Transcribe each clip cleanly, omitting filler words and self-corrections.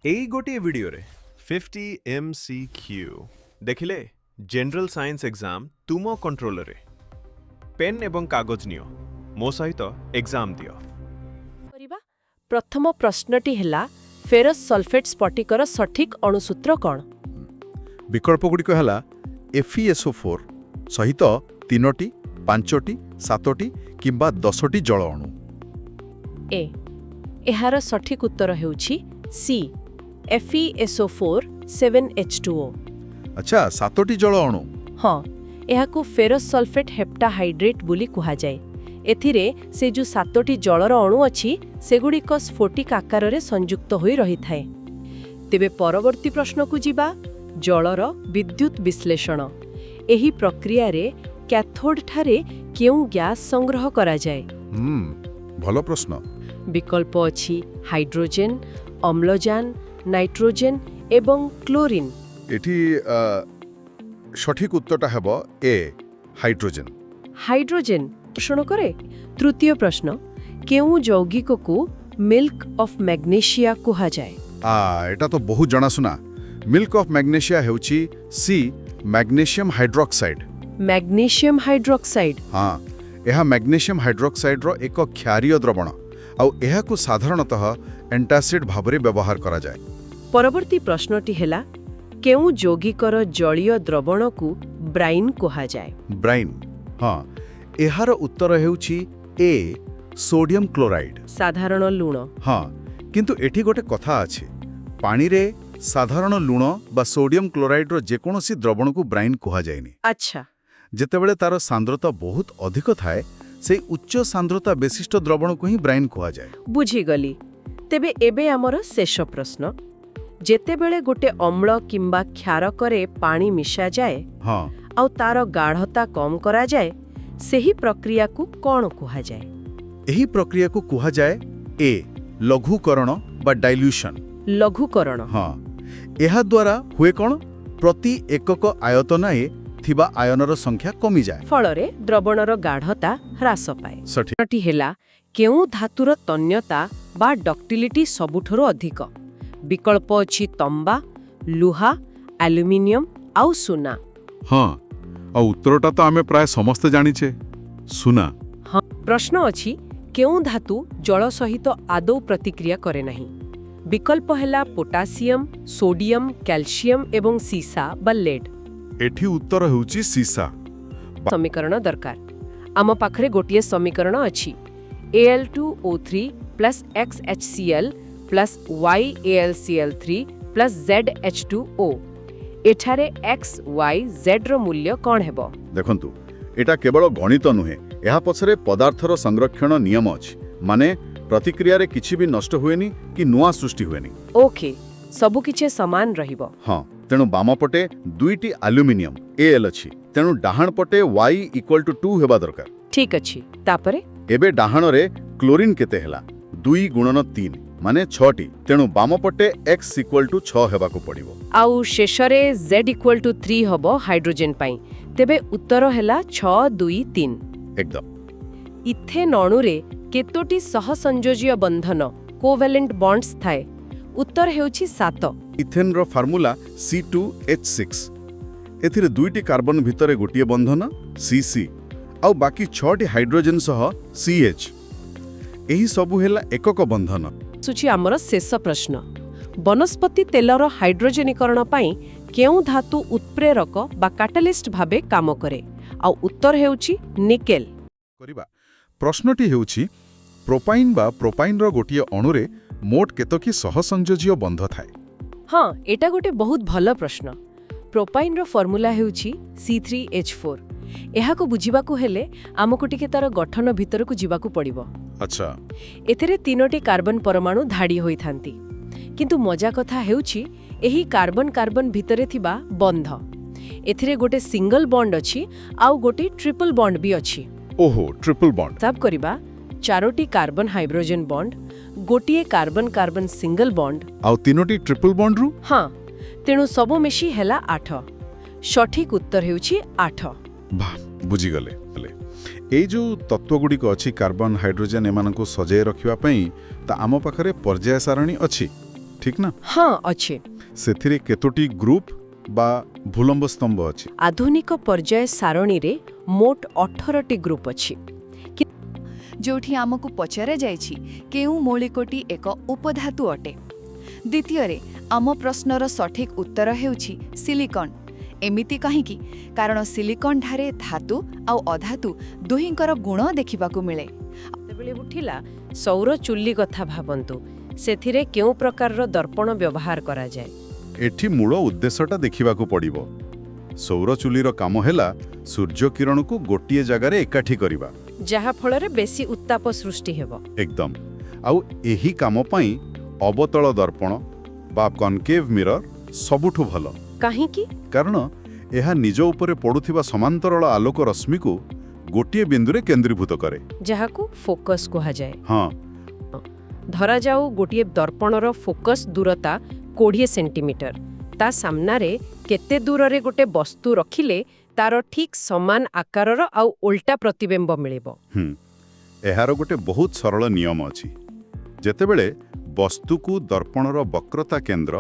एई गोटे वीडियो रे 50 MCQ देखिले जनरल साइंस एग्जाम तुम कंट्रोल रे पेन एवं कागज नियो मो सहित एग्जाम दियो। କରିବା ପ୍ରଥମ ପ୍ରଶ୍ନଟି ହେଲା ଫେରସ୍ ସଲଫେଟ୍ ସ୍ଫଟିକର ସଠିକ୍ ଅଣୁସୂତ୍ର କ'ଣ? ବିକଳ୍ପଗୁଡ଼ିକ ହେଲା FeSO4 ସହିତ 3ଟି 5ଟି 7ଟି କିମ୍ବା 10ଟି ଜଳ ଅଣୁ। ଏ ଏହାର ସଠିକ୍ ଉତ୍ତର ହେଉଛି ସି FeSO4 7H2O। ଆଚ୍ଛା 7ଟି ଜଳ ଅଣୁ। ହଁ, ଏହାକୁ ଫେରସ୍ ସଲଫେଟ୍ ହେପ୍ଟାହାଇଡ୍ରେଟ୍ ବୋଲି କୁହାଯାଏ। ଏଥିରେ ସେ ଯେଉଁ 7ଟି ଜଳର ଅଣୁ ଅଛି ସେଗୁଡ଼ିକ ସ୍ଫଟିକ ଆକାରରେ ସଂଯୁକ୍ତ ହୋଇ ରହିଥାଏ। ତେବେ ପରବର୍ତ୍ତୀ ପ୍ରଶ୍ନକୁ ଯିବା, ଜଳର ବିଦ୍ୟୁତ୍ ବିଶ୍ଳେଷଣ। ଏହି ପ୍ରକ୍ରିୟାରେ କ୍ୟାଥୋଡଠାରେ କେଉଁ ଗ୍ୟାସ୍ ସଂଗ୍ରହ କରାଯାଏ? ଭଲ ପ୍ରଶ୍ନ। ବିକଳ୍ପ ଅଛି ହାଇଡ୍ରୋଜେନ୍, ଅମ୍ଳଜାନ, ନାଇଟ୍ରୋଜେନ୍ ଏବଂ କ୍ଲୋରିନ୍। ଏଠି ସଠିକ୍ ଉତ୍ତରଟା ହେବ ଏ ହାଇଡ୍ରୋଜେନ୍। ହାଇଡ୍ରୋଜେନ୍ ଶୋଷଣ କରେ। ତୃତୀୟ ପ୍ରଶ୍ନ, କେଉଁ ଯୌଗିକକୁ ମିଲ୍କ ଅଫ୍ ମ୍ୟାଗ୍ନେସିଆ କୁହାଯାଏ? ଏଟା ତ ବହୁତ ଜଣାଶୁଣା। ମିଲ୍କ ଅଫ୍ ମ୍ୟାଗ୍ନେସିଆ ହେଉଛି C magnesium hydroxide. Magnesium hydroxide. ହଁ, ଏହା ମ୍ୟାଗ୍ନେସିୟମ୍ ହାଇଡ୍ରକ୍ସାଇଡ୍ର ଏକ କ୍ଷାରୀୟ ଦ୍ରବଣ ଆଉ ଏହାକୁ ସାଧାରଣତଃ ଏଣ୍ଟାସିଡ୍ ଭାବରେ ବ୍ୟବହାର କରାଯାଏ। ପରବର୍ତ୍ତୀ ପ୍ରଶ୍ନଟି ହେଲା, କେଉଁ ଯୌଗିକର ଜଳୀୟ ଦ୍ରବଣକୁ ବ୍ରାଇନ୍ କୁହାଯାଏ? ବ୍ରାଇନ୍। ହଁ, ଏହାର ଉତ୍ତର ହେଉଛି ଏ ସୋଡିୟମ୍ କ୍ଲୋରାଇଡ୍। ସାଧାରଣ ଲୁଣ। ହଁ, କିନ୍ତୁ ଏଠି ଗୋଟେ କଥା ଅଛି। ପାଣିରେ ସାଧାରଣ ଲୁଣ ବା ସୋଡିୟମ୍ କ୍ଲୋରାଇଡ୍ର ଯେକୌଣସି ଦ୍ରବଣକୁ ବ୍ରାଇନ୍ କୁହାଯାଏନି। ଆଚ୍ଛା, ଯେତେବେଳେ ତାର ସାନ୍ଦ୍ରତା ବହୁତ ଅଧିକ ଥାଏ ସେହି ଉଚ୍ଚ ସାନ୍ଦ୍ରତା ବିଶିଷ୍ଟ ଦ୍ରବଣକୁ ହିଁ ବ୍ରାଇନ୍ କୁହାଯାଏ। ବୁଝିଗଲି। ତେବେ ଏବେ ଆମର ଶେଷ ପ୍ରଶ୍ନ, ଯେତେବେଳେ ଗୋଟେ ଅମ୍ଳ କିମ୍ବା କ୍ଷାରକରେ ପାଣି ମିଶାଯାଏ ହଁ, ଆଉ ତାର ଗାଢ଼ତା କମ୍ କରାଯାଏ, ସେହି ପ୍ରକ୍ରିୟାକୁ କ'ଣ କୁହାଯାଏ? ଏହି ପ୍ରକ୍ରିୟାକୁ କୁହାଯାଏ ଏ ଲଘୁକରଣ ବା ଡାଇଲ୍ୟୁସନ୍। ଲଘୁକରଣ। ହଁ, ଏହାଦ୍ୱାରା ହୁଏ କ'ଣ? ପ୍ରତି ଏକକ ଆୟତନରେ ଥିବା ଆୟନର ସଂଖ୍ୟା କମିଯାଏ। ଫଳରେ ଦ୍ରବଣର ଗାଢ଼ତା ହ୍ରାସ ପାଏ। ସଠିକ୍। ପ୍ରଶ୍ନଟି ହେଲା, କେଉଁ ଧାତୁର ତନ୍ୟତା ବା ଡକ୍ଟିଲିଟି ସବୁଠାରୁ ଅଧିକ? ବିକଳ୍ପ ଅଛି ତମ୍ବା, ଲୁହା, ଆଲୁମିନିୟମ ଆଉ ସୁନା। ହଁ, ଆଉ ଉତ୍ତରଟା ତ ଆମେ ପ୍ରାୟ ସମସ୍ତେ ଜାଣିଛେ, ସୁନା। ହଁ, ପ୍ରଶ୍ନ ଅଛି, କେଉଁ ଧାତୁ ଜଳ ସହିତ ଆଦୌ ପ୍ରତିକ୍ରିୟା କରେ ନାହିଁ? ବିକଳ୍ପ ହେଲା ପୋଟାସିୟମ୍, ସୋଡିୟମ୍, କ୍ୟାଲସିୟମ୍ ଏବଂ ସୀସା ବା ଲେଡ୍। ଏଠି ଉତ୍ତର ହେଉଛି ସୀସା। ସମୀକରଣ ଦରକାର। ଆମ ପାଖରେ ଗୋଟିଏ ସମୀକରଣ ଅଛି, Al2O3 plus XHCl plus YaLCl3 plus ZH2O। ଏଠାରେ X, Y, Z ର ମୂଲ୍ୟ କ'ଣ ହେବ? ଦେଖନ୍ତୁ, ଏଟା କେବଳ ଗଣିତ ନୁହେଁ, ଏହା ପଛରେ ପଦାର୍ଥର ସଂରକ୍ଷଣ ନିୟମ ଅଛି। ମାନେ ପ୍ରତିକ୍ରିୟାରେ କିଛି ବି ନଷ୍ଟ ହୁଏନି କି ନୂଆ ସୃଷ୍ଟି ହୁଏନି। ଓକେ, ସବୁକିଛି ସମାନ ରହିବ। ହଁ, ତେଣୁ ବାମ ପଟେ 2ଟି ଆଲୁମିନିୟମ Al ଅଛି, ତେଣୁ ଡାହାଣ ପଟେ Y=2 ହେବା ଦରକାର। ଠିକ୍ ଅଛି। ତାପରେ ଏବେ ଡାହାଣରେ କ୍ଲୋରିନ୍ କେତେ ହେଲା? 2 ଗୁଣନ 3 ମାନେ 6ଟି, ତେଣୁ ବାମ ପଟେ X=6 ହେବାକୁ ପଡ଼ିବ। ଆଉ ଶେଷରେ Z=3 ହେବ ହାଇଡ୍ରୋଜେନ୍ ପାଇଁ। ତେବେ ଉତ୍ତର ହେଲା 6, 2, 3। ଏକଦମ। ଇଥେନ୍ ଅଣୁରେ କେତୋଟି ସହସଂଯୋଜୀୟ ବନ୍ଧନ କୋଭାଲେଣ୍ଟ ବଣ୍ଡସ୍ ଥାଏ? ଉତ୍ତର ହେଉଛି 7। ଇଥେନ୍ର ଫର୍ମୁଲା C2H6। ଏଥିରେ 2ଟି କାର୍ବନ ଭିତରେ ଗୋଟିଏ ବନ୍ଧନ CC ଆଉ ବାକି 6ଟି ହାଇଡ୍ରୋଜେନ୍ ସହ CH। ଏହି ସବୁ ହେଲା ଏକକ ବନ୍ଧନ। ଆସୁଛି ଆମର ଶେଷ ପ୍ରଶ୍ନ, ବନସ୍ପତି ତେଲର ହାଇଡ୍ରୋଜେନୀକରଣ ପାଇଁ କେଉଁ ଧାତୁ ଉତ୍ପ୍ରେରକ ବା କାଟାଲିଷ୍ଟ ଭାବେ କାମ କରେ? ଆଉ ଉତ୍ତର ହେଉଛି ନିକେଲ। କରିବା। ପ୍ରଶ୍ନଟି ହେଉଛି, ପ୍ରୋପାଇନ୍ ବା ପ୍ରୋପାଇନ୍ର ଗୋଟିଏ ଅଣୁରେ ମୋଟ କେତୋଟି ସହସଂଯୋଜୀୟ ବନ୍ଧ ଥାଏ? ହଁ, ଏଟା ଗୋଟେ ବହୁତ ଭଲ ପ୍ରଶ୍ନ। ପ୍ରୋପାଇନ୍ର ଫର୍ମୁଲା ହେଉଛି C3H4। ଏହାକୁ ବୁଝିବାକୁ ହେଲେ ଆମକୁ ଟିକେ ତାର ଗଠନ ଭିତରକୁ ଯିବାକୁ ପଡ଼ିବ। ଆଚ୍ଛା। ଏଥିରେ 3ଟି କାର୍ବନ ପରମାଣୁ ଧାଡ଼ି ହୋଇଥାନ୍ତି। କିନ୍ତୁ ମଜା କଥା ହେଉଛି ଏହି କାର୍ବନ କାର୍ବନ ଭିତରେ ଥିବା ବନ୍ଧ। ଏଥିରେ ଗୋଟେ ସିଙ୍ଗଲ ବଣ୍ଡ ଅଛି ଆଉ ଗୋଟେ ଟ୍ରିପଲ ବଣ୍ଡ ବି ଅଛି। ଓହୋ, ଟ୍ରିପଲ ବଣ୍ଡ। ହିସାବ କରିବା, 4ଟି କାର୍ବନ ହାଇଡ୍ରୋଜେନ୍ ବଣ୍ଡ, ଗୋଟିଏ କାର୍ବନ କାର୍ବନ ସିଙ୍ଗଲ ବଣ୍ଡ ଆଉ 3ଟି ଟ୍ରିପଲ ବଣ୍ଡରୁ? ହଁ, ତେଣୁ ସବୁ ମିଶି ହେଲା 8। ସଠିକ୍ ଉତ୍ତର ହେଉଛି 8। ବୁଝିଗଲେ। ଏଇ ଯେଉଁ ତତ୍ତ୍ୱଗୁଡ଼ିକ ଅଛି କାର୍ବନ ହାଇଡ୍ରୋଜେନ୍ ଏମାନଙ୍କୁ ସଜାଇ ରଖିବା ପାଇଁ, ତା ଆମ ପାଖରେ ପର୍ଯ୍ୟାୟ ସାରଣୀ ଅଛି। ठीक ना? ହଁ ଅଛି। ସେଥିରେ କେତୋଟି ଗ୍ରୁପ ବା ଭୂଲମ୍ବ ସ୍ତମ୍ଭ ଅଛି? ଆଧୁନିକ ପର୍ଯ୍ୟାୟ ସାରଣୀରେ ମୋଟ 18ଟି ଗ୍ରୁପ ଅଛି। ଯୋଉଠି ଆମକୁ ପଚରାଯାଇଛି କେଉଁ ମୌଳିକଟି ଏକ ଉପଧାତୁ ଅଟେ। ଦ୍ୱିତୀୟରେ ଆମ ପ୍ରଶ୍ନର ସଠିକ୍ ଉତ୍ତର ହେଉଛି ସିଲିକନ୍। ଏମିତି କାହିଁକି? କାରଣ ସିଲିକନ୍ ଠାରେ ଧାତୁ ଆଉ ଅଧାତୁ ଦୁହିଁଙ୍କର ଗୁଣ ଦେଖିବାକୁ ମିଳେ। ଯେତେବେଳେ ଉଠିଲା ସୌର ଚୁଲି କଥା ଭାବନ୍ତୁ, ସେଥିରେ କେଉଁ ପ୍ରକାରର ଦର୍ପଣ ବ୍ୟବହାର କରାଯାଏ? ଏଠି ମୂଳ ଉଦ୍ଦେଶ୍ୟଟା ଦେଖିବାକୁ ପଡ଼ିବ। ସୌର ଚୁଲିର କାମ ହେଲା ସୂର୍ଯ୍ୟ କିରଣକୁ ଗୋଟିଏ ଜାଗାରେ ଏକାଠି କରିବା। ଯାହା ଫଳରେ ବେଶୀ ଉତ୍ତାପ ସୃଷ୍ଟି ହେବ। ଏକଦମ। ଆଉ ଏହି କାମ ପାଇଁ ଅବତଳ ଦର୍ପଣ ବା କନକେଭ୍ ମିରର ସବୁଠୁ ଭଲ। କାହିଁକି? କାରଣ ଏହା ନିଜ ଉପରେ ପଡୁଥିବା ସମାନ୍ତରାଳ ଆଲୋକ ରଶ୍ମିକୁ ଗୋଟିଏ ବିନ୍ଦୁରେ କେନ୍ଦ୍ରୀଭୂତ କରେ। ଯାହାକୁ ଫୋକସ୍ କୁହାଯାଏ। ହଁ, ଧରାଯାଉ ଗୋଟିଏ ଦର୍ପଣର ଫୋକସ୍ ଦୂରତା 20 ସେଣ୍ଟିମିଟର। ତା ସାମ୍ନାରେ କେତେ ଦୂରରେ ଗୋଟେ ବସ୍ତୁ ରଖିଲେ ତାର ଠିକ୍ ସମାନ ଆକାରର ଆଉ ଓଲଟା ପ୍ରତିବିମ୍ବ ମିଳିବ? ଏହାର ଗୋଟେ ବହୁତ ସରଳ ନିୟମ ଅଛି। ଯେତେବେଳେ ବସ୍ତୁକୁ ଦର୍ପଣର ବକ୍ରତା କେନ୍ଦ୍ର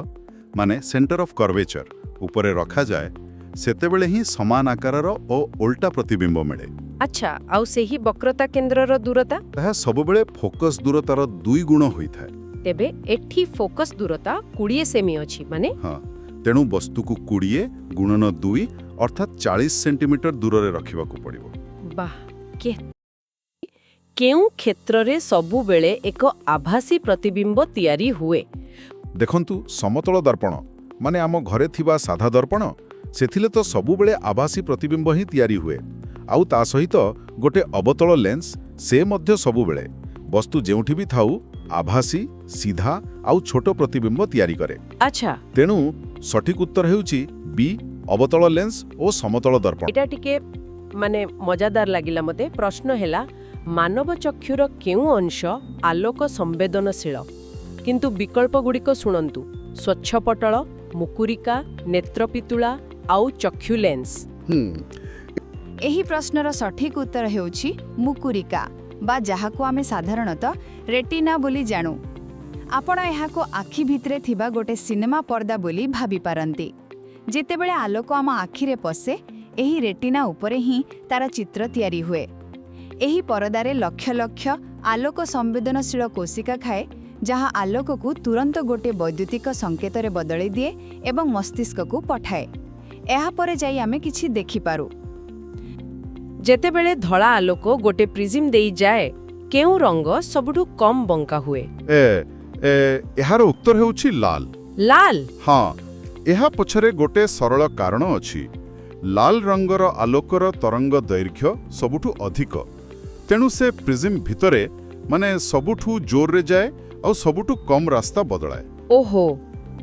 ମାନେ ସେଣ୍ଟର ଅଫ୍ କର୍ଭେଚର ଉପରେ ରଖାଯାଏ, ସେତେବେଳେ ହିଁ ସମାନ ଆକାରର ଓ ଓଲଟା ପ୍ରତିବିମ୍ବ ମିଳେ। ଆଚ୍ଛା, ଆଉ ସେହି ବକ୍ରତା କେନ୍ଦ୍ରର ଦୂରତା? ଏହା ସବୁବେଳେ ଫୋକସ୍ ଦୂରତାର 2 ଗୁଣ ହୋଇଥାଏ। ତେବେ ଏଠି ଫୋକସ୍ ଦୂରତା 20 ସେମି ଅଛି, ମାନେ? ହଁ, ତେଣୁ ବସ୍ତୁକୁ 20 ଗୁଣନ 2 ଅର୍ଥାତ୍ 40 ସେଣ୍ଟିମିଟର ଦୂରରେ ରଖିବାକୁ ପଡ଼ିବ। ବାଃ, କେଉଁ କ୍ଷେତ୍ରରେ ସବୁବେଳେ ଏକ ଆଭାସୀ ପ୍ରତିବିମ୍ବ ତିଆରି ହୁଏ? ଦେଖନ୍ତୁ, ସମତଳ ଦର୍ପଣ ମାନେ ଆମ ଘରେ ଥିବା ସାଧା ଦର୍ପଣ, ସେଥିରେ ତ ସବୁବେଳେ ଆଭାସୀ ପ୍ରତିବିମ୍ବ ହିଁ ତିଆରି ହୁଏ। ଆଉ ତା ସହିତ ଗୋଟେ ଅବତଳ ଲେନ୍ସ, ସେ ମଧ୍ୟ ସବୁବେଳେ ବସ୍ତୁ ଯେଉଁଠି ବି ଥାଉ ଆଭାସୀ, ସିଧା ଆଉ ଛୋଟ ପ୍ରତିବିମ୍ବ ତିଆରି କରେ। ଆଚ୍ଛା, ତେଣୁ ସଠିକ୍ ଉତ୍ତର ହେଉଛି ବି, ଅବତଳ ଲେନ୍ସ ଓ ସମତଳ ଦର୍ପଣ। ଏଟା ଟିକେ ମାନେ ମଜାଦାର ଲାଗିଲା ମୋତେ। ପ୍ରଶ୍ନ ହେଲା, ମାନବ ଚକ୍ଷୁର କେଉଁ ଅଂଶ ଆଲୋକ ସମ୍ବେଦନଶୀଳ? କିନ୍ତୁ ବିକଳ୍ପଗୁଡ଼ିକ ଶୁଣନ୍ତୁ: ସ୍ୱଚ୍ଛପଟଳ, ମୁକୁରିକା, ନେତ୍ରପିତୁଳା ଆଉ ଚକ୍ଷୁ ଲେନ୍ସ। ଏହି ପ୍ରଶ୍ନର ସଠିକ୍ ଉତ୍ତର ହେଉଛି ମୁକୁରିକା, ବା ଯାହାକୁ ଆମେ ସାଧାରଣତଃ ରେଟିନା ବୋଲି ଜାଣୁ। ଆପଣ ଏହାକୁ ଆଖି ଭିତରେ ଥିବା ଗୋଟେ ସିନେମା ପର୍ଦ୍ଦା ବୋଲି ଭାବିପାରନ୍ତି। ଯେତେବେଳେ ଆଲୋକ ଆମ ଆଖିରେ ପଶେ, ଏହି ରେଟିନା ଉପରେ ହିଁ ତାର ଚିତ୍ର ତିଆରି ହୁଏ। ଏହି ପରଦାରେ ଲକ୍ଷ ଲକ୍ଷ ଆଲୋକ ସମ୍ବେଦନଶୀଳ କୋଶିକା ଖାଏ, ଯାହା ଆଲୋକକୁ ତୁରନ୍ତ ଗୋଟେ ବୈଦ୍ୟୁତିକ ସଂକେତରେ ବଦଳେଇ ଦିଏ ଏବଂ ମସ୍ତିଷ୍କକୁ ପଠାଏ। ଏହାପରେ ଯାଇ ଆମେ କିଛି ଦେଖିପାରୁ। ଯେତେବେଳେ ଧଳା ଆଲୋକ ଗୋଟେ ପ୍ରିଜିମ୍ ଦେଇ ଯାଏ, କେଉଁ ରଙ୍ଗ ସବୁଠୁ କମ୍ ବଙ୍କା ହୁଏ? ଏହାର ଉତ୍ତର ହେଉଛି ଲାଲ। ଲାଲ? ହଁ, ଏହା ପଛରେ ଗୋଟେ ସରଳ କାରଣ ଅଛି। ଲାଲ ରଙ୍ଗର ଆଲୋକର ତରଙ୍ଗ ଦୈର୍ଘ୍ୟ ସବୁଠୁ ଅଧିକ, ତେଣୁ ସେ ପ୍ରିଜିମ୍ ଭିତରେ ମାନେ ସବୁଠୁ ଜୋରରେ ଯାଏ ଆଉ ସବୁଠୁ କମ୍ ରାସ୍ତା ବଦଳାଏ। ଓହୋ।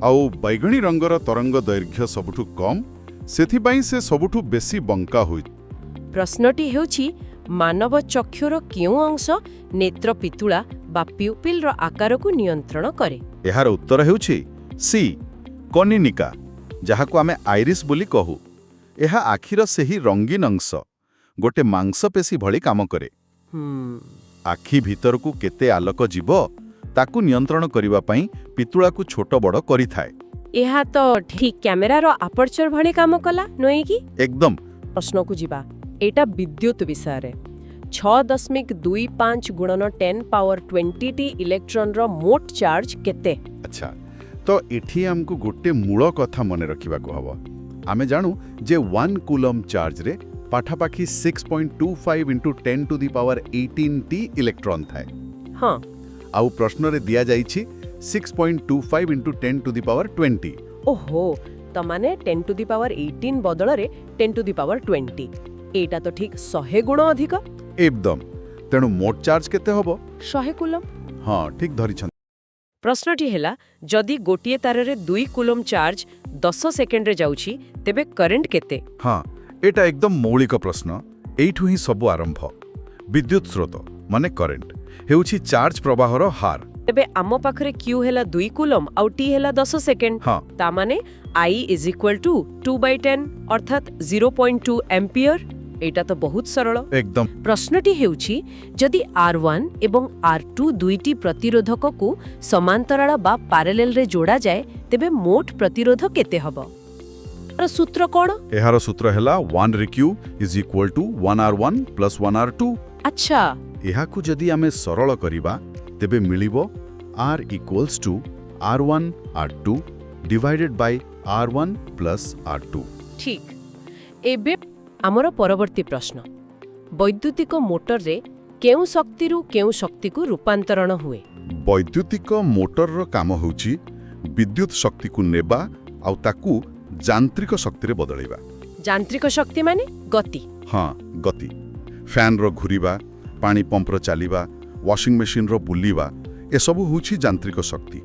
ଆଉ ବୈଗଣୀ ରଙ୍ଗର ତରଙ୍ଗ ଦୈର୍ଘ୍ୟ ସବୁଠୁ କମ୍, ସେଥିପାଇଁ ସେ ସବୁଠୁ ବେଶୀ ବଙ୍କା ହୁଏ। ପ୍ରଶ୍ନଟି ହେଉଛି, ମାନବ ଚକ୍ଷୁର କେଉଁ ଅଂଶ ନେତ୍ରପିତୁଳା ବା ପ୍ୟୁପିଲର ଆକାରକୁ ନିୟନ୍ତ୍ରଣ କରେ? ଏହାର ଉତ୍ତର ହେଉଛି ସି, କନିନିକା, ଯାହାକୁ ଆମେ ଆଇରିସ୍ ବୋଲି କହୁ। ଏହା ଆଖିର ସେହି ରଙ୍ଗୀନ ଅଂଶ, ଗୋଟେ ମାଂସପେଶୀ ଭଳି କାମ କରେ। ଆଖି ଭିତରକୁ କେତେ ଆଲୋକ ଯିବ ତାକୁ ନିୟନ୍ତ୍ରଣ କରିବା ପାଇଁ ପିତୁଳାକୁ ଛୋଟ ବଡ଼ କରିଥାଏ। ଏହା ତ ଠିକ୍ କ୍ୟାମେରାର ଆପର୍ଚର ଭଳି କାମ କଲା, ନୁହେଁ କି? ଏକଦମ। ପ୍ରଶ୍ନକୁ ଯିବା। ଏଇଟା ବିଦ୍ୟୁତ୍ ବିଷୟରେ। 6.25 ଗୁଣନ 10 ପାୱାର 20ଟି ଇଲେକ୍ଟ୍ରନର ମୋଟ ଚାର୍ଜ କେତେ? ଆଚ୍ଛା, ତ ଏଠି ଆମକୁ ଗୋଟେ ମୂଳ କଥା ମନେ ରଖିବାକୁ ହବ। ଆମେ ଜାଣୁ ଯେ 1 କୁଲମ୍ ଚାର୍ଜରେ ପାଖାପାଖି 6.25 × 10⁻18ଟି ଇଲେକ୍ଟ୍ରନ୍ ଥାଏ। ହଁ। ଆଉ ପ୍ରଶ୍ନରେ ଦିଆଯାଇଛି 6.25 × 10⁻20। ଓହୋ, ତମାନେ 10⁻18 ବଦଳରେ 10⁻20। ଏଇଟା ତ ଠିକ୍ 100 ଗୁଣ ଅଧିକ। ଏକଦମ। ତେଣୁ ମୋଟ ଚାର୍ଜ କେତେ ହବ? 100 କୁଲମ୍। ହଁ, ଠିକ୍ ଧରିଛନ୍ତି। ପ୍ରଶ୍ନଟି ହେଲା, ଯଦି ଗୋଟିଏ ତାରରେ 2 କୁଲମ୍ ଚାର୍ଜ 10 ସେକେଣ୍ଡରେ ଯାଉଛି, ତେବେ କରେଣ୍ଟ କେତେ? ହଁ, ଏଟା ଏକଦମ ମୌଳିକ ପ୍ରଶ୍ନ। ଏଇଠୁ ହିଁ ସବୁ ଆରମ୍ଭ। ବିଦ୍ୟୁତ ସ୍ରୋତ ମାନେ କରେଣ୍ଟ ହେଉଛି ଚାର୍ଜ ପ୍ରବାହର ହାର। ତେବେ ଆମ ପାଖରେ Q ହେଲା 2 କୁଲମ୍ ଆଉ T ହେଲା 10 ସେକେଣ୍ଡ। ହଁ। ତା ମାନେ I = 2/10 ଅର୍ଥାତ୍ 0.2 ଏମ୍ପିୟର। ଏଇଟା ତ ବହୁତ ସରଳ। एकदम ପ୍ରଶ୍ନଟି ହେଉଛି ଯଦି R1 ଏବଂ R2 ଦୁଇଟି ପ୍ରତିରୋଧକକୁ ସମାନ୍ତରାଳ ବା ପାରାଲେଲରେ ଯୋଡ଼ାଯାଏ ତେବେ ମୋଟ ପ୍ରତିରୋଧ କେତେ ହେବ? ତାର ସୂତ୍ର କ'ଣ? ଏହାର ସୂତ୍ର ହେଲା 1Req = 1R1 + 1R2। ଆଚ୍ଛା, ଏହାକୁ ଯଦି ଆମେ ସରଳ କରିବା ତେବେ ମିଳିବ R = R1 R2 / R1 + R2। ଠିକ୍। ଏବେ ଆମର ପରବର୍ତ୍ତୀ ପ୍ରଶ୍ନ, ବୈଦ୍ୟୁତିକ ମୋଟରରେ କେଉଁ ଶକ୍ତିରୁ କେଉଁ ଶକ୍ତିକୁ ରୂପାନ୍ତରଣ ହୁଏ? ବୈଦ୍ୟୁତିକ ମୋଟରର କାମ ହେଉଛି ବିଦ୍ୟୁତ୍ ଶକ୍ତିକୁ ନେବା ଆଉ ତାକୁ ଯାନ୍ତ୍ରିକ ଶକ୍ତିରେ ବଦଳାଇବା। ଯାନ୍ତ୍ରିକ ଶକ୍ତି ମାନେ ଗତି। ହଁ, ଗତି। ଫ୍ୟାନ୍ର ଘୂରିବା, ପାଣି ପମ୍ପର ଚାଲିବା, ୱାସିଂ ମେସିନ୍ର ବୁଲିବା ଏସବୁ ହେଉଛି ଯାନ୍ତ୍ରିକ ଶକ୍ତି।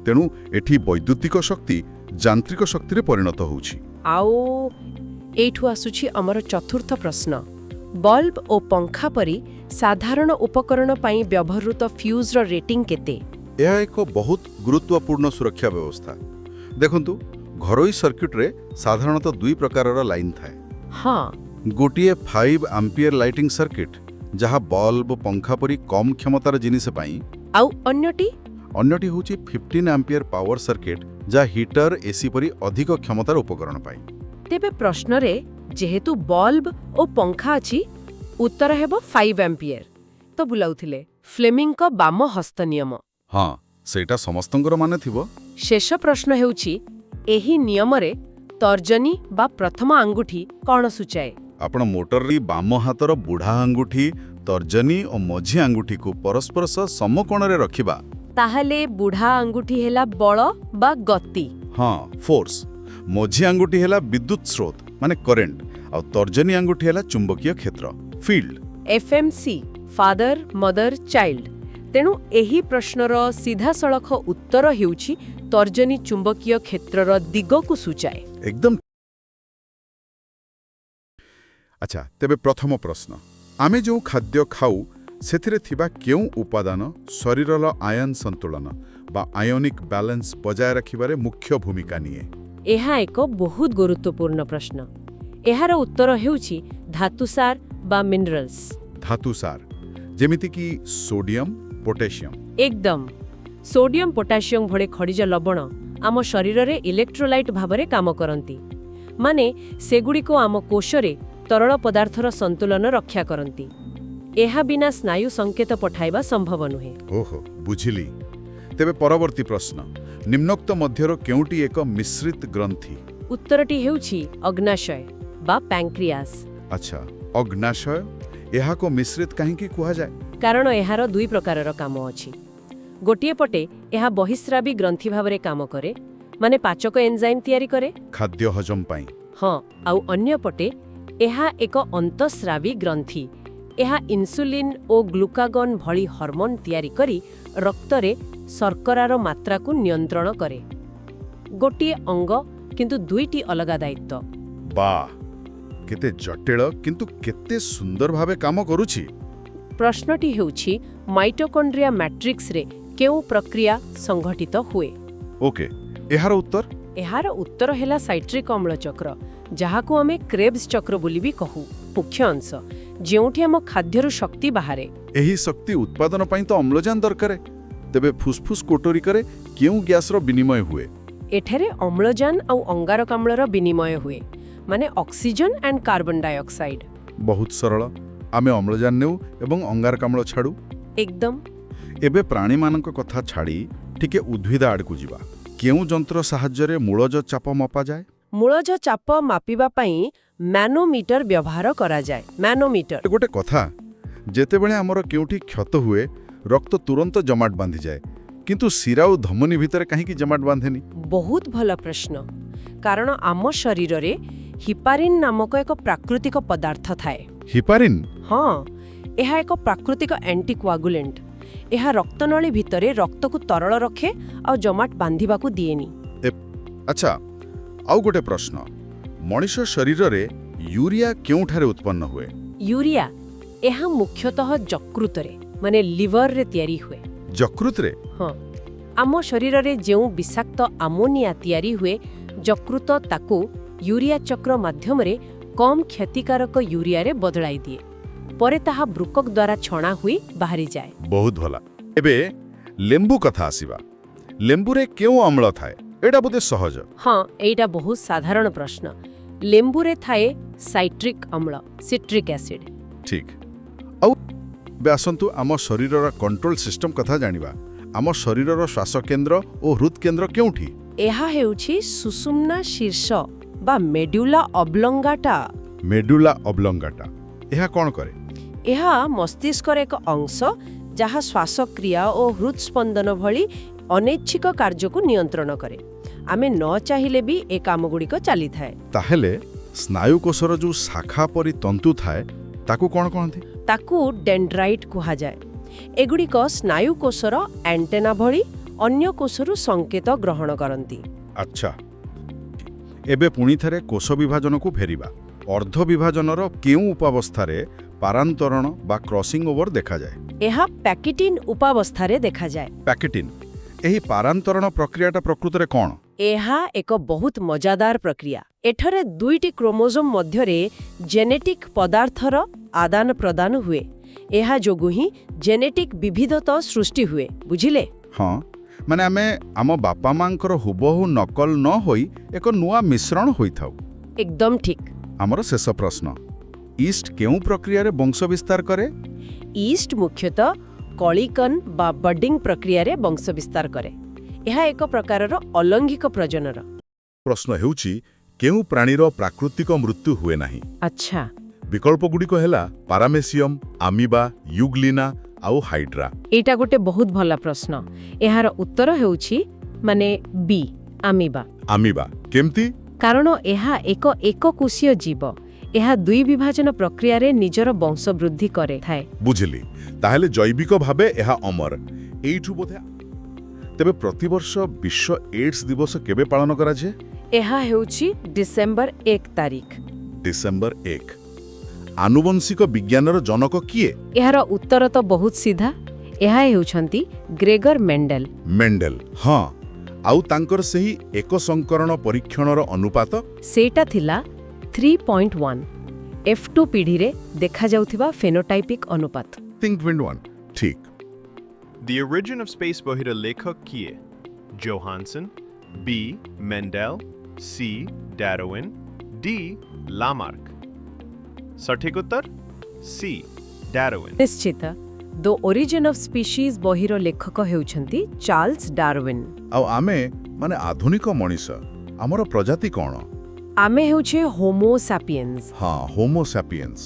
ତେଣୁ ଏଠି ବୈଦ୍ୟୁତିକ ଶକ୍ତି ଯାନ୍ତ୍ରିକ ଶକ୍ତିରେ ପରିଣତ ହେଉଛି। ଆଉ ଏଇଠୁ ଆସୁଛି ଆମର ଚତୁର୍ଥ ପ୍ରଶ୍ନ, ବଲ୍ବ ଓ ପଙ୍ଖା ପରି ସାଧାରଣ ଉପକରଣ ପାଇଁ ବ୍ୟବହୃତ ଫ୍ୟୁଜ୍ର ରେଟିଂ କେତେ? ଏହା ଏକ ବହୁତ ଗୁରୁତ୍ୱପୂର୍ଣ୍ଣ ସୁରକ୍ଷା ବ୍ୟବସ୍ଥା। ଦେଖନ୍ତୁ, ଘରୋଇ ସର୍କିଟ୍ରେ ସାଧାରଣତଃ ଦୁଇ ପ୍ରକାରର ଲାଇନ୍ ଥାଏ। ହଁ, ଗୋଟିଏ 5 ଆମ୍ପିୟର ଲାଇଟିଂ ସର୍କିଟ୍, ଯାହା ବଲ୍ବ ପଙ୍ଖା ପରି କମ୍ କ୍ଷମତାର ଜିନିଷ ପାଇଁ। ଆଉ ଅନ୍ୟଟି? ଅନ୍ୟଟି ହେଉଛି 15 ଆମ୍ପିୟର ପାୱାର ସର୍କିଟ୍, ଯାହା ହିଟର ଏସି ପରି ଅଧିକ କ୍ଷମତାର ଉପକରଣ ପାଇଁ। ତେବେ ପ୍ରଶ୍ନରେ ଯେହେତୁ ବଲ୍ବ ଓ ପଙ୍ଖା ଅଛି, ଉତ୍ତର ହେବ 5 ଆମ୍ପିୟର। ତ ବୁଲାଉଥିଲେ ଫ୍ଲେମିଙ୍କ ବାମ ହସ୍ତ ନିୟମ। ହଁ, ସେଇଟା ସମସ୍ତଙ୍କର ମାନେ ଥିବ। ଶେଷ ପ୍ରଶ୍ନ ହେଉଛି, ଏହି ନିୟମରେ ତର୍ଜନୀ ବା ପ୍ରଥମ ଆଙ୍ଗୁଠି କ'ଣ ସୂଚାଏ? ଆପଣ ମୋଟରରେ ବାମ ହାତର ବୁଢ଼ା ଆଙ୍ଗୁଠି, ତର୍ଜନୀ ଓ ମଝି ଆଙ୍ଗୁଠିକୁ ପରସ୍ପର ସହ ସମକୋଣରେ ରଖିବା। ତାହେଲେ ବୁଢ଼ା ଆଙ୍ଗୁଠି ହେଲା ବଳ ବା ଗତି। ହଁ, ଫୋର୍ସ। ମଝି ଆଙ୍ଗୁଠି ହେଲା ବିଦ୍ୟୁତ୍ ସ୍ରୋତ ମାନେ କରେଣ୍ଟ, ଆଉ ତର୍ଜନୀ ଆଙ୍ଗୁଠି ହେଲା ଚୁମ୍ବକୀୟ କ୍ଷେତ୍ର ଫିଲ୍ଡ। FMC ଫାଦର ମଦର ଚାଇଲ୍ଡ। ତେଣୁ ଏହି ପ୍ରଶ୍ନର ସିଧାସଳଖ ଉତ୍ତର ହେଉଛି ତର୍ଜନୀ ଚୁମ୍ବକୀୟ କ୍ଷେତ୍ରର ଦିଗକୁ ସୂଚାଏ। ଏକଦମ। ଆଚ୍ଛା, ତେବେ ପ୍ରଥମ ପ୍ରଶ୍ନ, ଆମେ ଯେଉଁ ଖାଦ୍ୟ ଖାଉ ସେଥିରେ ଥିବା କେଉଁ ଉପାଦାନ ଶରୀରର ଆୟନ ସନ୍ତୁଳନ ବା ଆୟନିକ ବାଲାନ୍ସ ବଜାୟ ରଖିବାରେ ମୁଖ୍ୟ ଭୂମିକା ନିଏ? ଏହା ଏକ ବହୁତ ଗୁରୁତ୍ୱପୂର୍ଣ୍ଣ ପ୍ରଶ୍ନ। ଏହାର ଉତ୍ତର ହେଉଛି ଧାତୁସାର ବା ମିନେରାଲ୍ସ। ଧାତୁସାର, ଯେମିତିକି ସୋଡିୟମ, ପୋଟାସିୟମ। ଏକଦମ। ସୋଡିୟମ ପୋଟାସିୟମ ଭଳି ଖଣିଜ ଲବଣ ଆମ ଶରୀରରେ ଇଲେକ୍ଟ୍ରୋଲାଇଟ୍ ଭାବରେ କାମ କରନ୍ତି। ମାନେ ସେଗୁଡ଼ିକ ଆମ କୋଷରେ ତରଳ ପଦାର୍ଥର ସନ୍ତୁଳନ ରକ୍ଷା କରନ୍ତି। ଏହା ବିନା ସ୍ନାୟୁ ସଂକେତ ପଠାଇବା ସମ୍ଭବ ନୁହେଁ। ଓହୋ, ବୁଝିଲି। ତେବେ ପରବର୍ତ୍ତୀ ପ୍ରଶ୍ନ, ନିମ୍ନୋକ୍ତ ମଧ୍ୟରୁ କେଉଁଟି ଏକ ମିଶ୍ରିତ ଗ୍ରନ୍ଥି? ଉତ୍ତରଟି ହେଉଛି ଅଗ୍ନାଶୟ ବା ପ୍ୟାଙ୍କ୍ରିଆସ୍। ଆଚ୍ଛା, ଅଗ୍ନାଶୟ। ଏହାକୁ ମିଶ୍ରିତ କାହିଁକି କୁହାଯାଏ? କାରଣ ଏହାର ଦୁଇ ପ୍ରକାରର କାମ ଅଛି। ଗୋଟିଏ ପଟେ ଏହା ବହିସ୍ରାବୀ ଗ୍ରନ୍ଥି ଭାବରେ କାମ କରେ, ମାନେ ପାଚକ ଏନଜାଇମ୍ ତିଆରି କରେ ଖାଦ୍ୟ ହଜମ ପାଇଁ। ହଁ, ଆଉ ଅନ୍ୟ ପଟେ ଏହା ଏକ ଅନ୍ତଃସ୍ରାବୀ ଗ୍ରନ୍ଥି। ଏହା ଇନ୍ସୁଲିନ୍ ଓ ଗ୍ଲୁକାଗନ୍ ଭଳି ହର୍ମୋନ୍ ତିଆରି କରି ରକ୍ତରେ ଶର୍କରାର ମାତ୍ରାକୁ ନିୟନ୍ତ୍ରଣ କରେ। ଗୋଟିଏ ଅଙ୍ଗ କିନ୍ତୁ ଦୁଇଟି ଅଲଗା ଦାୟିତ୍ୱ। ବାଃ, କେତେ ଜଟିଳ କିନ୍ତୁ କେତେ ସୁନ୍ଦର ଭାବେ କାମ କରୁଛି। ପ୍ରଶ୍ନଟି ହେଉଛି ମାଇଟୋକଣ୍ଡ୍ରିଆ ମ୍ୟାଟ୍ରିକ୍ସରେ କେଉଁ ପ୍ରକ୍ରିୟା ସଂଘଟିତ ହୁଏ? ଓକେ, ଏହାର ଉତ୍ତର? ଏହାର ଉତ୍ତର ହେଲା ସାଇଟ୍ରିକ୍ ଅମ୍ଳ ଚକ୍ର, ଯାହାକୁ ଆମେ କ୍ରେବ୍ସ ଚକ୍ର ବୋଲି ବି କହୁ। ମୁଖ୍ୟ ଅଂଶ ଯେଉଁଠି ଆମ ଖାଦ୍ୟରୁ ଶକ୍ତି ବାହାରେ। ଏହି ଶକ୍ତି ଉତ୍ପାଦନ ପାଇଁ ତ ଅମ୍ଳଜାନ ଦରକାର। ତେବେ ଫୁସ୍ଫୁସ୍ କୋଟରିକାରେ କେଉଁ ଗ୍ୟାସର ବିନିମୟ ହୁଏ? ଏଠାରେ ଅମ୍ଳଜାନ ଆଉ ଅଙ୍ଗାରକାମ୍ଳର ବିନିମୟ ହୁଏ, ମାନେ ଅକ୍ସିଜେନ୍ ଆଣ୍ଡ କାର୍ବନ ଡାଇଅକ୍ସାଇଡ୍। ବହୁତ ସରଳ। ଆମେ ଅମ୍ଳଜାନ ନେଉ ଏବଂ ଅଙ୍ଗାରକାମ୍ଳ ଛାଡ଼ୁ। ଏକଦମ। ଏବେ ପ୍ରାଣୀମାନଙ୍କ କଥା ଛାଡ଼ି ଟିକେ ଉଦ୍ଭିଦ ଆଡ଼କୁ ଯିବା। କେଉଁ ଯନ୍ତ୍ର ସାହାଯ୍ୟରେ ମୂଳଜ ଚାପ ମପାଯାଏ? ମୂଳଜ ଚାପ ମାପିବା ପାଇଁ ମ୍ୟାନୋମିଟର ବ୍ୟବହାର କରାଯାଏ। ମ୍ୟାନୋମିଟର। ଗୋଟେ କଥା, ଯେତେବେଳେ ଆମର କେଉଁଠି କ୍ଷତ ହୁଏ ରକ୍ତ ତୁରନ୍ତ ଜମାଟ ବାନ୍ଧିଯାଏ, କିନ୍ତୁ ଶିରା ଓ ଧମନୀ ଭିତରେ କାହିଁକି ଜମାଟ ବାନ୍ଧେନି? ବହୁତ ଭଲ ପ୍ରଶ୍ନ। କାରଣ ଆମ ଶରୀରରେ ହିପାରିନ୍ ନାମକ ଏକ ପ୍ରାକୃତିକ ପଦାର୍ଥ ଥାଏ। ହିପାରିନ୍? ହଁ, ଏହା ଏକ ପ୍ରାକୃତିକ ଆଣ୍ଟିକୋଆଗୁଲେଣ୍ଟ। ଏହା ରକ୍ତନଳୀ ଭିତରେ ରକ୍ତକୁ ତରଳ ରଖେ ଆଉ ଜମାଟ ବାନ୍ଧିବାକୁ ଦିଏନି। ଆଚ୍ଛା, ଆଉ ଗୋଟେ ପ୍ରଶ୍ନ, ମଣିଷ ଶରୀରରେ ୟୁରିଆ କେଉଁଠାରେ ଉତ୍ପନ୍ନ ହୁଏ? ୟୁରିଆ ଏହା ମୁଖ୍ୟତଃ ଯକୃତରେ ମାନେ ଲିଭରରେ ତିଆରି ହୁଏ। ଯକୃତରେ? ହଁ, ଆମ ଶରୀରରେ ଯେଉଁ ବିଷାକ୍ତ ଆମୋନିଆ ତିଆରି ହୁଏ, ଯକୃତ ତାକୁ ୟୁରିଆ ଚକ୍ର ମାଧ୍ୟମରେ କମ୍ କ୍ଷତିକାରକ ୟୁରିଆରେ ବଦଳାଇ ଦିଏ ପରେ ତାହା ବ୍ରୁକକ୍ ଦ୍ୱାରା ଛଣା ହୋଇ ବାହାରିଯାଏ। ବହୁତ ଭଲ। ଏବେ ଲେମ୍ବୁ କଥା ଆସିବା। ଲେମ୍ବୁରେ କେଉଁ ଅମ୍ଳ ଥାଏ? ଏଇଟା ବୋଧେ ସହଜ। ହଁ, ଏଇଟା ବହୁତ ସାଧାରଣ ପ୍ରଶ୍ନ। ଲେମ୍ବୁରେ ଥାଏ ସାଇଟ୍ରିକ୍ ଅମ୍ଳ, ସିଟ୍ରିକ୍ ଏସିଡ୍। ଠିକ୍। ଆଉ ଏବେ ଆସନ୍ତୁ ଆମ ଶରୀରର କଣ୍ଟ୍ରୋଲ ସିଷ୍ଟମ କଥା ଜାଣିବା। ଆମ ଶରୀରର ଶ୍ୱାସକେନ୍ଦ୍ର ଓ ହୃଦକେନ୍ଦ୍ର କେଉଁଠି? ଏହା ହେଉଛି ସୁଷୁମ୍ନା ଶୀର୍ଷ ବା ମେଡ୍ୟୁଲା ଅବ୍ଲଙ୍ଗାଟା। ମେଡୁଲା ଅବ୍ଲଙ୍ଗାଟା। ଏହା କ'ଣ କରେ? ଏହା ମସ୍ତିଷ୍କର ଏକ ଅଂଶ ଯାହା ଶ୍ୱାସକ୍ରିୟା ଓ ହୃଦସ୍ପନ୍ଦନ ଭଳି ଅନୈଚ୍ଛିକ କାର୍ଯ୍ୟକୁ ନିୟନ୍ତ୍ରଣ କରେ। ଆମେ ନ ଚାହିଁଲେ ବି ଏ କାମଗୁଡ଼ିକ ଚାଲିଥାଏ। ତାହେଲେ ସ୍ନାୟୁକୋଷର ଯେଉଁ ଶାଖା ପରି ତନ୍ତୁ ଥାଏ ତାକୁ କ'ଣ କହନ୍ତି? ତାକୁ ଡେଣ୍ଡ୍ରାଇଟ୍ କୁହାଯାଏ। ଏଗୁଡ଼ିକ ସ୍ନାୟୁକୋଷର ଆଣ୍ଟେନା ଭଳି ଅନ୍ୟ କୋଷରୁ ସଂକେତ ଗ୍ରହଣ କରନ୍ତି। ଆଚ୍ଛା, ଏବେ ପୁଣି ଥରେ କୋଷ ବିଭାଜନକୁ ଫେରିବା। ଅର୍ଦ୍ଧ ବିଭାଜନର କେଉଁ ଉପାବସ୍ଥାରେ ପାରାନ୍ତରଣ ବା କ୍ରସିଂ ଓଭର ଦେଖାଯାଏ? ଏହା ପ୍ୟାକିଟିନ୍ ଉପାବସ୍ଥାରେ ଦେଖାଯାଏ। ପ୍ୟାକେଟିନ୍। ଏହି ପାରାନ୍ତରଣ ପ୍ରକ୍ରିୟାଟା ପ୍ରକୃତରେ କ'ଣ? ଏହା ଏକ ବହୁତ ମଜାଦାର ପ୍ରକ୍ରିୟା। ଏଠାରେ ଦୁଇଟି କ୍ରୋମୋଜୋମ୍ ମଧ୍ୟରେ ଜେନେଟିକ୍ ପଦାର୍ଥର ଆଦାନ ପ୍ରଦାନ ହୁଏ। ଏହା ଯୋଗୁଁ ହିଁ ଜେନେଟିକ୍ ବିବିଧତା ସୃଷ୍ଟି ହୁଏ। ବୁଝିଲେ? ହଁ, ମାନେ ଆମେ ଆମ ବାପା ମାଙ୍କର ହୁବହୁ ନକଲ ନ ହୋଇ ଏକ ନୂଆ ମିଶ୍ରଣ ହୋଇଥାଉ। ଏକଦମ ଠିକ୍। ଆମର ଶେଷ ପ୍ରଶ୍ନ, ଇଷ୍ଟ କେଉଁ ପ୍ରକ୍ରିୟାରେ ବଂଶ ବିସ୍ତାର କରେ? ଇଷ୍ଟ ମୁଖ୍ୟତଃ କଳିକନ୍ ବା ବଡିଂ ପ୍ରକ୍ରିୟାରେ ବଂଶ ବିସ୍ତାର କରେ। ଏହା ଏକ ପ୍ରକାରର ଅଲୈଙ୍ଗିକ ପ୍ରଜନନ। ପ୍ରଶ୍ନ ହେଉଛି, କେଉଁ ପ୍ରାଣୀର ପ୍ରାକୃତିକ ମୃତ୍ୟୁ ହୁଏ ନାହିଁ? ଆଚ୍ଛା, ବିକଳ୍ପଗୁଡ଼ିକ ହେଲା ପାରାମେସିୟମ୍, ଆମିବା, ୟୁଗ୍ଲିନା ଆଉ ହାଇଡ୍ରା। ଏଇଟା ଗୋଟେ ବହୁତ ଭଲ ପ୍ରଶ୍ନ। ଏହାର ଉତ୍ତର ହେଉଛି ବି, ଆମିବା। ଆମିବା କେମିତି? କାରଣ ଏହା ଏକ ଏକକୋଷୀୟ ଜୀବ। ଏହା ଦୁଇ ବିଭାଜନ ପ୍ରକ୍ରିୟାରେ ନିଜର ବଂଶ ବୃଦ୍ଧି କରିଥାଏ। ବୁଝିଲି। ତାହେଲେ ଜୈବିକ ଭାବେ ଏହା ଅମର। ଏଇଠୁ ବୋଧେ ତେବେ ପ୍ରତିବର୍ଷ ବିଶ୍ୱ ଏଡ୍ସ ଦିବସ କେବେ ପାଳନ କରାଯାଏ? ଏହା ହେଉଛି ଡିସେମ୍ବର 1 ତାରିଖ। ଡିସେମ୍ବର 1। ଆନୁବଂଶିକ ବିଜ୍ଞାନର ଜନକ କିଏ? ଏହାର ଉତ୍ତର ତ ବହୁତ ସିଧା। ଏହା ହେଉଛନ୍ତି ଗ୍ରେଗର ମେଣ୍ଡେଲ। ମେଣ୍ଡେଲ। ହଁ, ଆଉ ତାଙ୍କର ସେହି ଏକ ସଂକରଣ ପରୀକ୍ଷଣର ଅନୁପାତ? ସେଇଟା ଥିଲା 3.1। F2 ପିଢ଼ିରେ ଦେଖାଯାଉଥିବା ଫେନୋଟାଇପିକ୍ ଅନୁପାତ। Think wind one। ଠିକ୍। The Origin of Space ବହିର ଲେଖକ କିଏ? ଜୋହାନସନ୍, B. Mendel, C. Darwin, D. Lamarck. ସଠିକ ଉତ୍ତର C. ଡାରୱିନ୍। ନିଶ୍ଚିତ। ଦ ଓରିଜିନ୍ ଅଫ୍ ସ୍ପିସିଜ୍ ବହିର ଲେଖକ ହେଉଛନ୍ତି ଚାର୍ଲ୍ସ ଡାରୱିନ୍। ଆଉ ଆମେ ମାନେ ଆଧୁନିକ ମଣିଷ, ଆମର ପ୍ରଜାତି କ'ଣ? ଆମେ ହେଉଛେ ହୋମୋ ସାପିଏନ୍ସ। ହଁ, ହୋମୋ ସାପିଏନ୍ସ।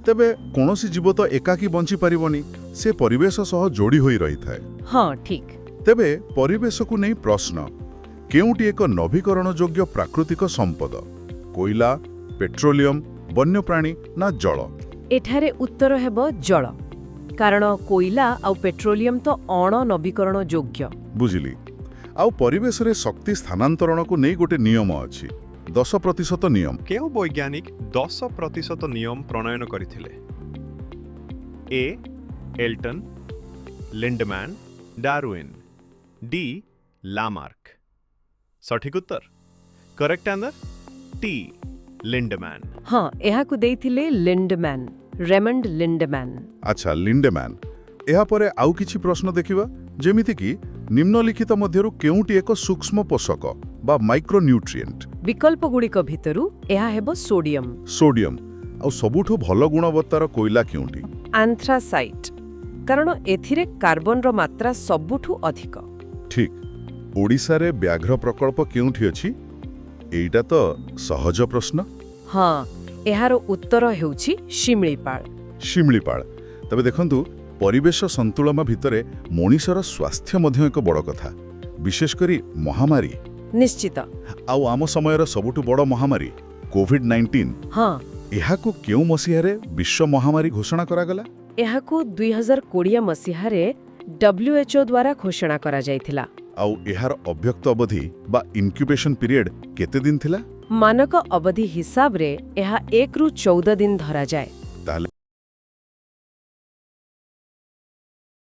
ତେବେ କୌଣସି ଜୀବ ତ ଏକାକୀ ବଞ୍ଚିପାରିବନି, ସେ ପରିବେଶ ସହ ଯୋଡ଼ି ହୋଇ ରହିଥାଏ। ହଁ, ଠିକ୍। ତେବେ ପରିବେଶକୁ ନେଇ ପ୍ରଶ୍ନ, କେଉଁଟି ଏକ ନବୀକରଣଯୋଗ୍ୟ ପ୍ରାକୃତିକ ସମ୍ପଦ? କୋଇଲା, ପେଟ୍ରୋଲିୟମ୍, ବନ୍ୟପ୍ରାଣୀ ନା ଜଳ? ଏଠାରେ ଉତ୍ତର ହେବ ଜଳ। କାରଣ କୋଇଲା ଆଉ ପେଟ୍ରୋଲିୟମ ତ ଅଣନବୀକରଣ ଯୋଗ୍ୟ। ବୁଝିଲି। ଆଉ ପରିବେଶରେ ଶକ୍ତି ସ୍ଥାନାନ୍ତରଣକୁ ନେଇ ଗୋଟେ ନିୟମ ଅଛି, 10% ନିୟମ। କେଉଁ ବୈଜ୍ଞାନିକ 10% ନିୟମ ପ୍ରଣୟନ କରିଥିଲେ? A. Elton, Lindeman, Darwin, D. Lamarck. ସଠିକ ଉତ୍ତର କରେକ୍ଟ ଆନ୍ସର T. ଲିଣ୍ଡମ୍ୟାନ୍। ହଁ, ଏହାକୁ ଦେଇଥିଲେ ଲିଣ୍ଡମ୍ୟାନ୍, ରେମଣ୍ଡ ଲିଣ୍ଡମ୍ୟାନ୍। ଆଚ୍ଛା, ଲିଣ୍ଡେମ୍ୟାନ୍। ଏହାପରେ ଆଉ କିଛି ପ୍ରଶ୍ନ ଦେଖିବା, ଯେମିତିକି ନିମ୍ନଲିଖିତ ମଧ୍ୟରୁ କେଉଁଟି ଏକ ସୂକ୍ଷ୍ମ ପୋଷକ ବା ମାଇକ୍ରୋନ୍ୟୁଟ୍ରିଏଣ୍ଟ? ବିକଳ୍ପଗୁଡ଼ିକ ଭିତରୁ ଏହା ହେବ ସୋଡିୟମ। ସୋଡିୟମ୍। ଆଉ ସବୁଠୁ ଭଲ ଗୁଣବତ୍ତାର କୋଇଲା କେଉଁଟି? ଆନ୍ଥ୍ରାସାଇଟ୍, କାରଣ ଏଥିରେ କାର୍ବନର ମାତ୍ରା ସବୁଠୁ ଅଧିକ। ଠିକ୍। ଓଡ଼ିଶାରେ ବ୍ୟାଘ୍ର ପ୍ରକଳ୍ପ କେଉଁଠି ଅଛି? ଏଇଟା ତ ସହଜ ପ୍ରଶ୍ନ। ହଁ, ଏହାର ଉତ୍ତର ହେଉଛି ଶିମିଳିପାଳ। ଶିମିଳିପାଳ। ତେବେ ଦେଖନ୍ତୁ, ପରିବେଶ ସନ୍ତୁଳନ ଭିତରେ ମଣିଷର ସ୍ୱାସ୍ଥ୍ୟ ମଧ୍ୟ ଏକ ବଡ଼ କଥା, ବିଶେଷ କରି ମହାମାରୀ। ନିଶ୍ଚିତ। ଆଉ ଆମ ସମୟର ସବୁଠୁ ବଡ଼ ମହାମାରୀ କୋଭିଡ୍-19। ହଁ, ଏହାକୁ କେଉଁ ମସିହାରେ ବିଶ୍ୱ ମହାମାରୀ ଘୋଷଣା କରାଗଲା? ଏହାକୁ 2020 ମସିହାରେ WHO ଦ୍ୱାରା ଘୋଷଣା କରାଯାଇଥିଲା। ଆଉ ଏହାର ଅବ୍ୟକ୍ତ ଅବଧି ବା ଇନକ୍ୟୁବେସନ୍ ପିରିୟଡ଼ କେତେ ଦିନ ଥିଲା? ମାନକ ଅବଧି ହିସାବରେ ଏହା 1 ରୁ 14 ଦିନ ଧରାଯାଏ। ତାହେଲେ